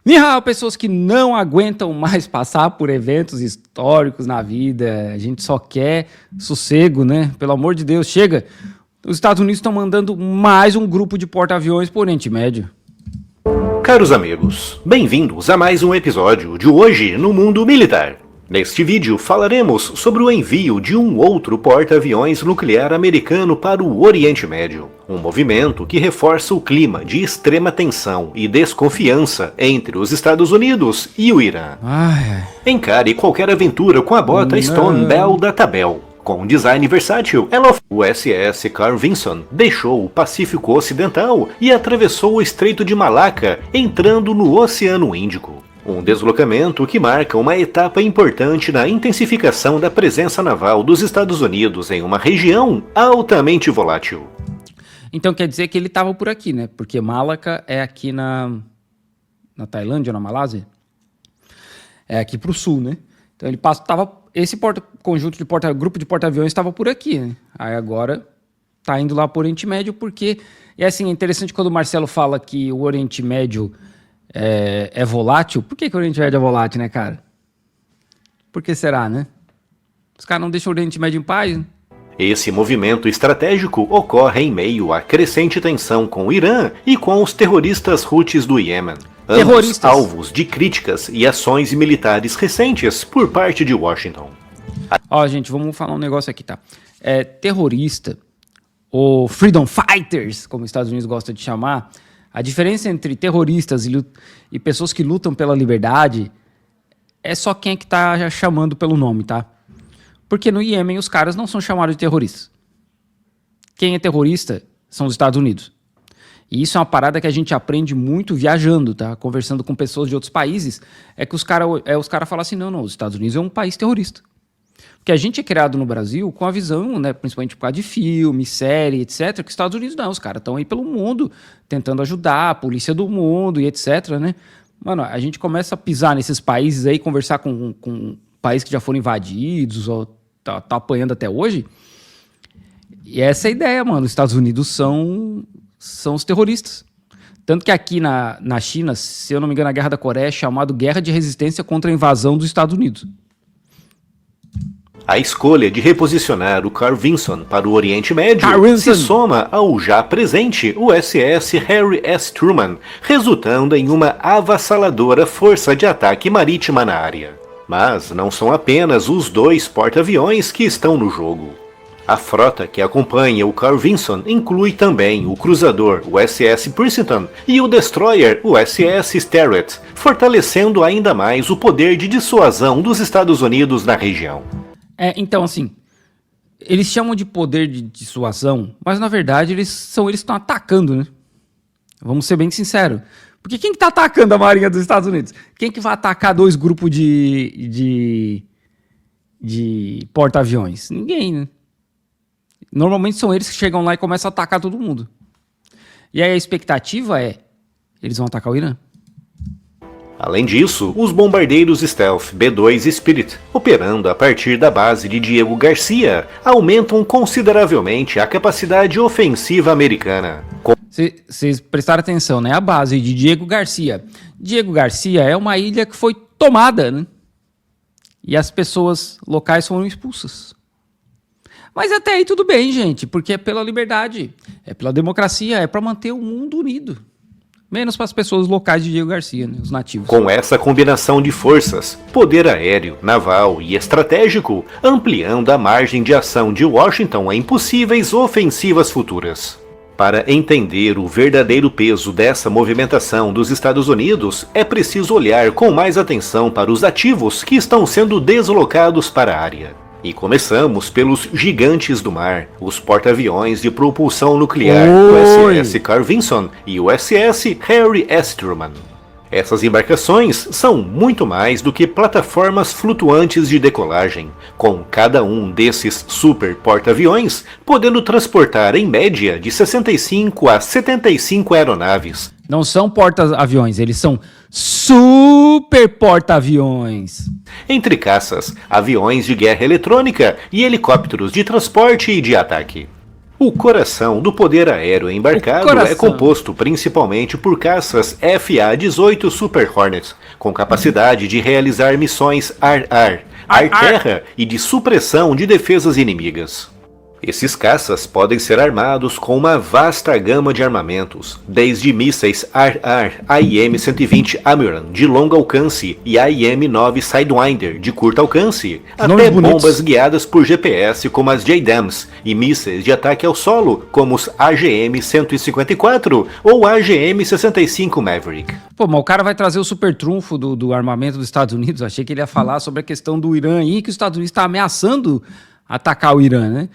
Nihao, pessoas que não aguentam mais passar por eventos históricos na vida. A gente só quer sossego, né? Pelo amor de Deus, chega. Os Estados Unidos estão mandando mais um grupo de porta-aviões para o Oriente Médio. Caros amigos, bem-vindos a mais um episódio de Hoje no Mundo Militar. Neste vídeo falaremos sobre o envio de um outro porta-aviões nuclear americano para o Oriente Médio, um movimento que reforça o clima de extrema tensão e desconfiança entre os Estados Unidos e o Irã. Ai. Encare qualquer aventura com a bota Stone Bell da Tabel. Com um design versátil, o USS Carl Vinson deixou o Pacífico Ocidental e atravessou o Estreito de Malaca, entrando no Oceano Índico. Um deslocamento que marca uma etapa importante na intensificação da presença naval dos Estados Unidos em uma região altamente volátil. Então quer dizer que ele estava por aqui, né? Porque Malaca é aqui na Tailândia, na Malásia. É aqui para o sul, né? Então ele esse grupo de porta-aviões estava por aqui, né? Aí agora tá indo lá para o Oriente Médio porque... E assim, é interessante quando o Marcelo fala que o Oriente Médio é volátil. Por que o Oriente Médio é volátil, né, cara? Por que será, né? Os caras não deixam o Oriente Médio em paz, né? Esse movimento estratégico ocorre em meio à crescente tensão com o Irã e com os terroristas Houthis do Iêmen. Ambos alvos de críticas e ações militares recentes por parte de Washington. Ó, gente, vamos falar um negócio aqui, tá? Terrorista, ou Freedom Fighters, como os Estados Unidos gostam de chamar, a diferença entre terroristas e pessoas que lutam pela liberdade é só quem é que tá chamando pelo nome, tá? Porque no Iêmen os caras não são chamados de terroristas. Quem é terrorista são os Estados Unidos. E isso é uma parada que a gente aprende muito viajando, tá? Conversando com pessoas de outros países, é que os caras falam assim, não, os Estados Unidos é um país terrorista. Porque a gente é criado no Brasil com a visão, né, principalmente por causa de filme, série, etc., que os Estados Unidos não, os caras estão aí pelo mundo, tentando ajudar a polícia do mundo e etc., né? Mano, a gente começa a pisar nesses países aí, conversar com países que já foram invadidos ou tá apanhando até hoje, e essa é a ideia, mano, os Estados Unidos são os terroristas. Tanto que aqui na China, se eu não me engano, a Guerra da Coreia é chamada Guerra de Resistência contra a Invasão dos Estados Unidos. A escolha de reposicionar o Carl Vinson para o Oriente Médio se soma ao já presente USS Harry S. Truman, resultando em uma avassaladora força de ataque marítima na área. Mas não são apenas os dois porta-aviões que estão no jogo. A frota que acompanha o Carl Vinson inclui também o cruzador USS Princeton e o destroyer USS Sterett, fortalecendo ainda mais o poder de dissuasão dos Estados Unidos na região. Então, assim, eles chamam de poder de dissuasão, mas na verdade eles estão atacando, né? Vamos ser bem sinceros. Porque quem que tá atacando a Marinha dos Estados Unidos? Quem que vai atacar dois grupos de porta-aviões? Ninguém, né? Normalmente são eles que chegam lá e começam a atacar todo mundo. E aí a expectativa eles vão atacar o Irã. Além disso, os bombardeiros Stealth B-2 Spirit, operando a partir da base de Diego Garcia, aumentam consideravelmente a capacidade ofensiva americana. Vocês prestaram atenção, né? A base de Diego Garcia. Diego Garcia é uma ilha que foi tomada, né? E as pessoas locais foram expulsas. Mas até aí tudo bem, gente, porque é pela liberdade, é pela democracia, é para manter o mundo unido. Menos para as pessoas locais de Diego Garcia, né, os nativos. Com essa combinação de forças, poder aéreo, naval e estratégico, ampliando a margem de ação de Washington em possíveis ofensivas futuras. Para entender o verdadeiro peso dessa movimentação dos Estados Unidos, é preciso olhar com mais atenção para os ativos que estão sendo deslocados para a área. E começamos pelos gigantes do mar, os porta-aviões de propulsão nuclear USS Carl Vinson e USS Harry S. Truman. Essas embarcações são muito mais do que plataformas flutuantes de decolagem, com cada um desses super porta-aviões podendo transportar em média de 65 a 75 aeronaves. Não são porta-aviões, eles são super porta-aviões. Entre caças, aviões de guerra eletrônica e helicópteros de transporte e de ataque. O coração do poder aéreo embarcado é composto principalmente por caças FA-18 Super Hornet, com capacidade de realizar missões ar-ar, ar-terra e de supressão de defesas inimigas. Esses caças podem ser armados com uma vasta gama de armamentos, desde mísseis ar-ar AIM-120 Amiran de longo alcance e AIM-9 Sidewinder de curto alcance, até bombas guiadas por GPS como as JDAMs e mísseis de ataque ao solo como os AGM-154 ou AGM-65 Maverick. Pô, mas o cara vai trazer o super trunfo do armamento dos Estados Unidos. Achei que ele ia falar sobre a questão do Irã aí, que os Estados Unidos está ameaçando atacar o Irã, né?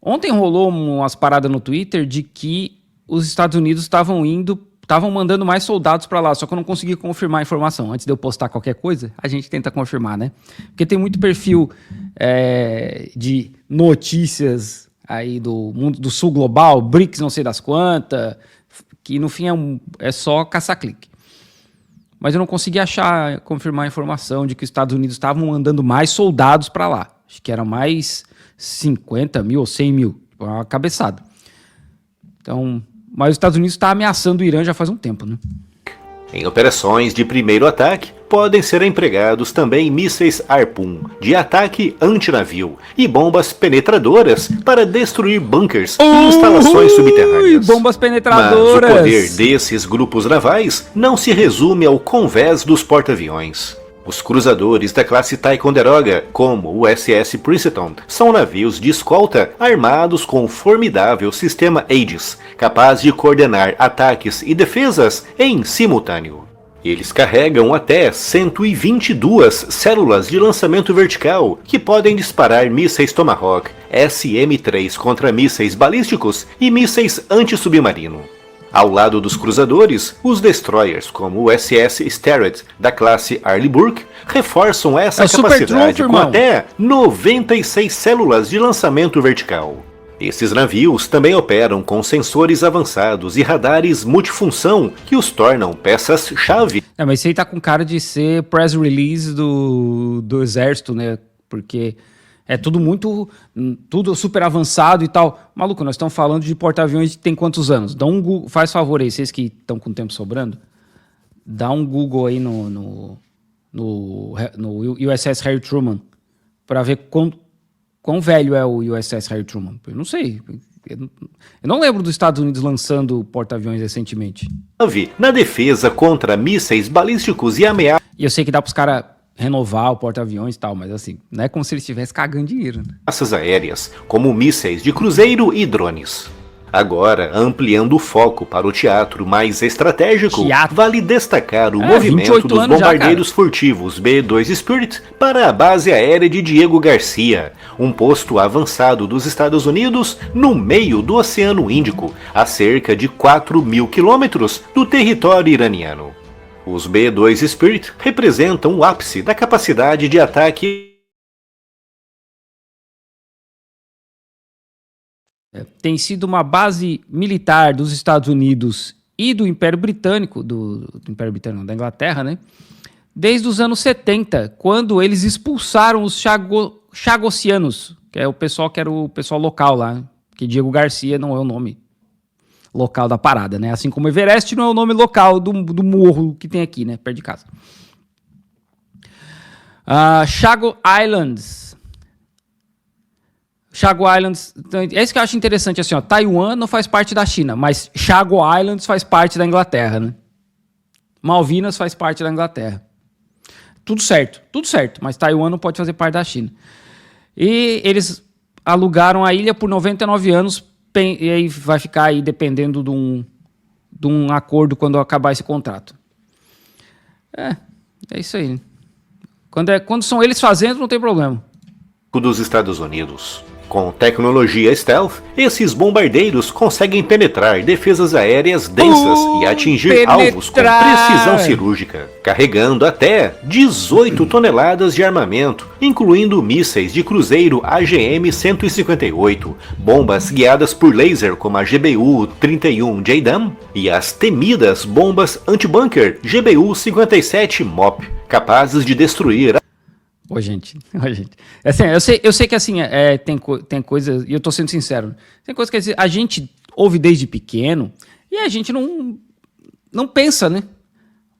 Ontem rolou umas paradas no Twitter de que os Estados Unidos estavam mandando mais soldados para lá, só que eu não consegui confirmar a informação. Antes de eu postar qualquer coisa, a gente tenta confirmar, né? Porque tem muito perfil de notícias aí do mundo do sul global, BRICS não sei das quantas, que no fim é só caça-clique. Mas eu não consegui confirmar a informação de que os Estados Unidos estavam mandando mais soldados para lá. Acho que era mais 50 mil ou 100 mil, uma cabeçada. Então, mas os Estados Unidos está ameaçando o Irã já faz um tempo, né? Em operações de primeiro ataque, podem ser empregados também mísseis Harpoon, de ataque antinavio, e bombas penetradoras para destruir bunkers e instalações subterrâneas. Bombas penetradoras! Mas o poder desses grupos navais não se resume ao convés dos porta-aviões. Os cruzadores da classe Ticonderoga, como o SS Princeton, são navios de escolta armados com um formidável sistema Aegis, capaz de coordenar ataques e defesas em simultâneo. Eles carregam até 122 células de lançamento vertical, que podem disparar mísseis Tomahawk, SM-3 contra mísseis balísticos e mísseis anti-submarino. Ao lado dos cruzadores, os destroyers, como o SS Starret da classe Arleigh Burke, reforçam essa capacidade com até 96 células de lançamento vertical. Esses navios também operam com sensores avançados e radares multifunção que os tornam peças-chave. Mas isso aí tá com cara de ser press release do exército, né? Porque é tudo super avançado e tal. Maluco, nós estamos falando de porta-aviões que tem quantos anos? Dá um Google, faz favor aí, vocês que estão com tempo sobrando, dá um Google aí no USS Harry Truman para ver quão velho é o USS Harry Truman. Eu não sei. Eu não lembro dos Estados Unidos lançando porta-aviões recentemente. Na defesa contra mísseis balísticos e ameaças. E eu sei que dá para os caras renovar o porta-aviões e tal, mas assim, não é como se eles estivessem cagando dinheiro, né? Ameaças aéreas, como mísseis de cruzeiro e drones. Agora, ampliando o foco para o teatro mais estratégico, vale destacar o movimento dos bombardeiros furtivos B-2 Spirit para a base aérea de Diego Garcia, um posto avançado dos Estados Unidos no meio do Oceano Índico, a cerca de 4.000 quilômetros do território iraniano. Os B-2 Spirit representam o ápice da capacidade de ataque. Tem sido uma base militar dos Estados Unidos e do Império Britânico, da Inglaterra, né? Desde os anos 70, quando eles expulsaram os Chagossianos, que era o pessoal local lá, que Diego Garcia não é o nome local da parada, né? Assim como Everest não é o nome local do morro que tem aqui, né? Perto de casa. Chago Islands, então, é isso que eu acho interessante, assim, ó, Taiwan não faz parte da China, mas Chago Islands faz parte da Inglaterra, né? Malvinas faz parte da Inglaterra. Tudo certo, mas Taiwan não pode fazer parte da China. E eles alugaram a ilha por 99 anos, e aí vai ficar aí dependendo de um acordo quando acabar esse contrato. É isso aí. Né? Quando são eles fazendo, não tem problema. Dos Estados Unidos. Com tecnologia stealth, esses bombardeiros conseguem penetrar defesas aéreas densas e atingir alvos com precisão cirúrgica, carregando até 18 toneladas de armamento, incluindo mísseis de cruzeiro AGM-158, bombas guiadas por laser como a GBU-31 JDAM e as temidas bombas anti-bunker GBU-57 MOP, capazes de destruir Ô, gente, ô, gente. Assim, eu sei que assim, tem coisas, e eu tô sendo sincero, tem coisas que a gente ouve desde pequeno e a gente não pensa, né?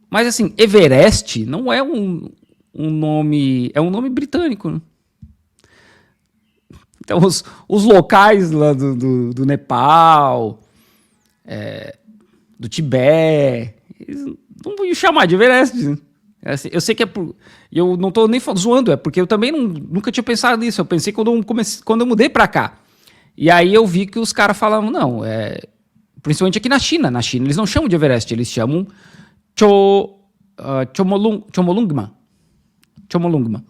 Mas assim, Everest não é um nome, é um nome britânico, né? Então, os locais lá do Nepal, do Tibete, eles não vão chamar de Everest, né? Assim, eu sei que eu não tô nem zoando, é porque eu também nunca tinha pensado nisso. Eu pensei quando eu mudei pra cá. E aí eu vi que os caras falavam, não, principalmente aqui na China. Na China eles não chamam de Everest, eles chamam Chomolungma. Chomolungma.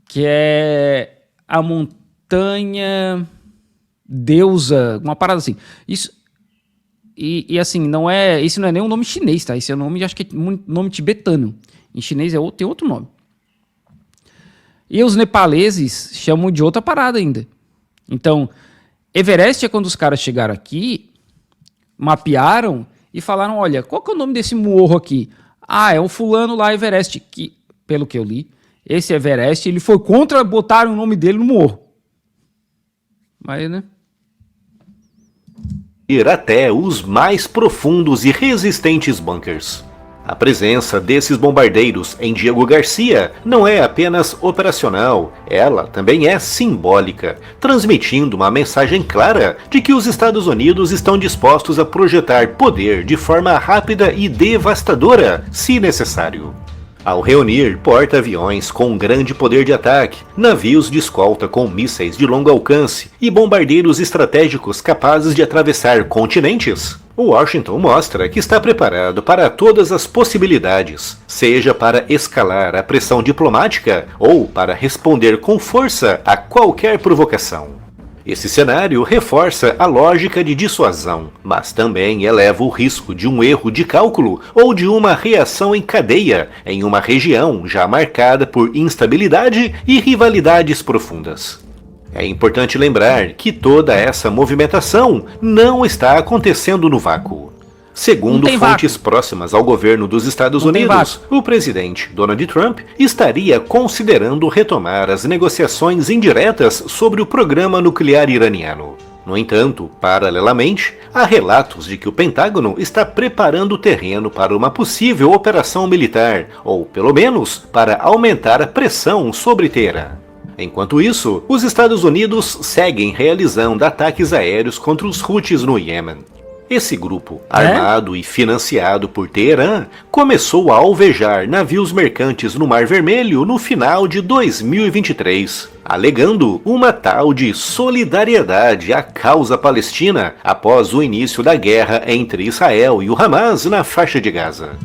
Que é a montanha deusa, uma parada assim. Isso. E assim, isso não é nem um nome chinês, tá? Esse é um nome, acho que é um nome tibetano. Em chinês tem outro nome. E os nepaleses chamam de outra parada ainda. Então, Everest é quando os caras chegaram aqui, mapearam e falaram, olha, qual que é o nome desse morro aqui? Ah, é o fulano lá, Everest, que, pelo que eu li, esse Everest, ele foi contra botar o nome dele no morro. Mas, né? Ir até os mais profundos e resistentes bunkers. A presença desses bombardeiros em Diego Garcia não é apenas operacional, ela também é simbólica, transmitindo uma mensagem clara de que os Estados Unidos estão dispostos a projetar poder de forma rápida e devastadora, se necessário. Ao reunir porta-aviões com grande poder de ataque, navios de escolta com mísseis de longo alcance e bombardeiros estratégicos capazes de atravessar continentes, Washington mostra que está preparado para todas as possibilidades, seja para escalar a pressão diplomática ou para responder com força a qualquer provocação. Esse cenário reforça a lógica de dissuasão, mas também eleva o risco de um erro de cálculo ou de uma reação em cadeia em uma região já marcada por instabilidade e rivalidades profundas. É importante lembrar que toda essa movimentação não está acontecendo no vácuo. Segundo fontes próximas ao governo dos Estados Unidos, o presidente Donald Trump estaria considerando retomar as negociações indiretas sobre o programa nuclear iraniano. No entanto, paralelamente, há relatos de que o Pentágono está preparando o terreno para uma possível operação militar, ou pelo menos para aumentar a pressão sobre Teherã. Enquanto isso, os Estados Unidos seguem realizando ataques aéreos contra os Houthis no Iêmen. Esse grupo, armado e financiado por Teherã, começou a alvejar navios mercantes no Mar Vermelho no final de 2023, alegando uma tal de solidariedade à causa palestina após o início da guerra entre Israel e o Hamas na faixa de Gaza.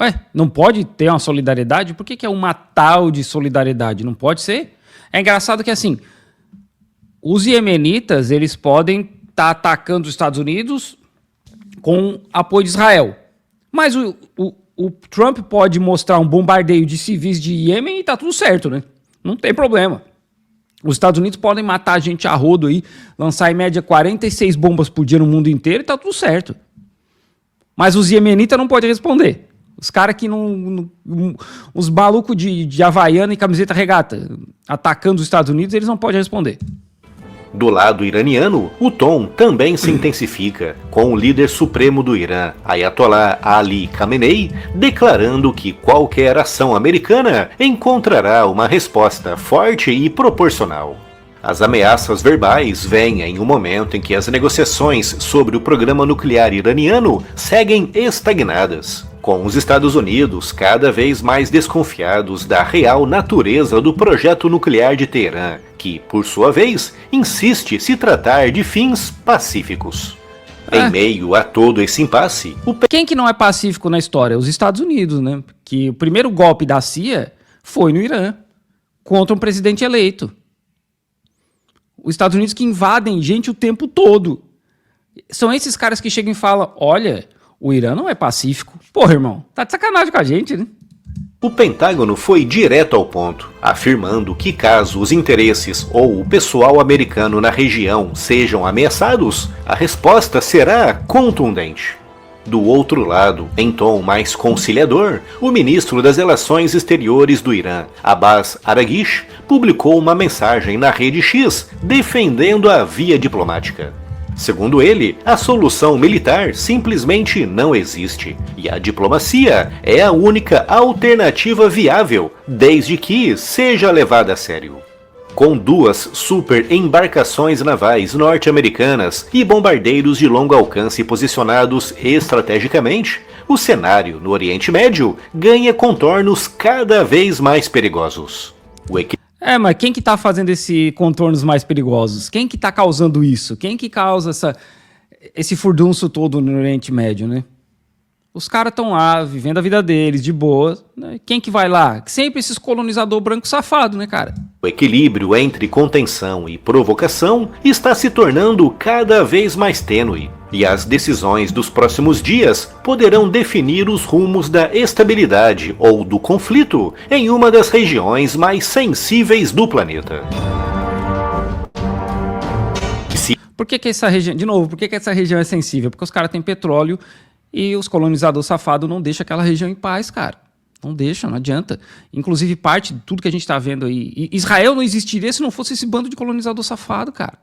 Ué, não pode ter uma solidariedade? Por que é uma tal de solidariedade? Não pode ser? É engraçado que assim, os iemenitas, eles podem estar atacando os Estados Unidos com apoio de Israel. Mas o Trump pode mostrar um bombardeio de civis de Iêmen e tá tudo certo, né? Não tem problema. Os Estados Unidos podem matar a gente a rodo aí, lançar em média 46 bombas por dia no mundo inteiro e tá tudo certo. Mas os iemenitas não podem responder. Os caras que os malucos de Havaiana e camiseta regata atacando os Estados Unidos, eles não podem responder. Do lado iraniano, o tom também se intensifica, com o líder supremo do Irã, Ayatollah Ali Khamenei, declarando que qualquer ação americana encontrará uma resposta forte e proporcional. As ameaças verbais vêm em um momento em que as negociações sobre o programa nuclear iraniano seguem estagnadas, com os Estados Unidos cada vez mais desconfiados da real natureza do projeto nuclear de Teherã, que, por sua vez, insiste se tratar de fins pacíficos. Em meio a todo esse impasse... Quem que não é pacífico na história? Os Estados Unidos, né? Que o primeiro golpe da CIA foi no Irã, contra um presidente eleito. Os Estados Unidos que invadem gente o tempo todo. São esses caras que chegam e falam, olha, o Irã não é pacífico. Porra, irmão, tá de sacanagem com a gente, né? O Pentágono foi direto ao ponto, afirmando que caso os interesses ou o pessoal americano na região sejam ameaçados, a resposta será contundente. Do outro lado, em tom mais conciliador, o ministro das Relações Exteriores do Irã, Abbas Araghchi, publicou uma mensagem na rede X defendendo a via diplomática. Segundo ele, a solução militar simplesmente não existe, e a diplomacia é a única alternativa viável, desde que seja levada a sério. Com 2 super embarcações navais norte-americanas e bombardeiros de longo alcance posicionados estrategicamente, o cenário no Oriente Médio ganha contornos cada vez mais perigosos. Mas quem que tá fazendo esses contornos mais perigosos? Quem que tá causando isso? Quem que causa esse furdunço todo no Oriente Médio, né? Os caras estão lá, vivendo a vida deles, de boa. Né? Quem que vai lá? Sempre esses colonizador branco safado, né, cara? O equilíbrio entre contenção e provocação está se tornando cada vez mais tênue, e as decisões dos próximos dias poderão definir os rumos da estabilidade ou do conflito em uma das regiões mais sensíveis do planeta. Por que essa região, de novo, por que essa região é sensível? Porque os caras têm petróleo e os colonizadores safados não deixam aquela região em paz, cara. Não deixa, não adianta. Inclusive, parte de tudo que a gente está vendo aí. Israel não existiria se não fosse esse bando de colonizador safado, cara.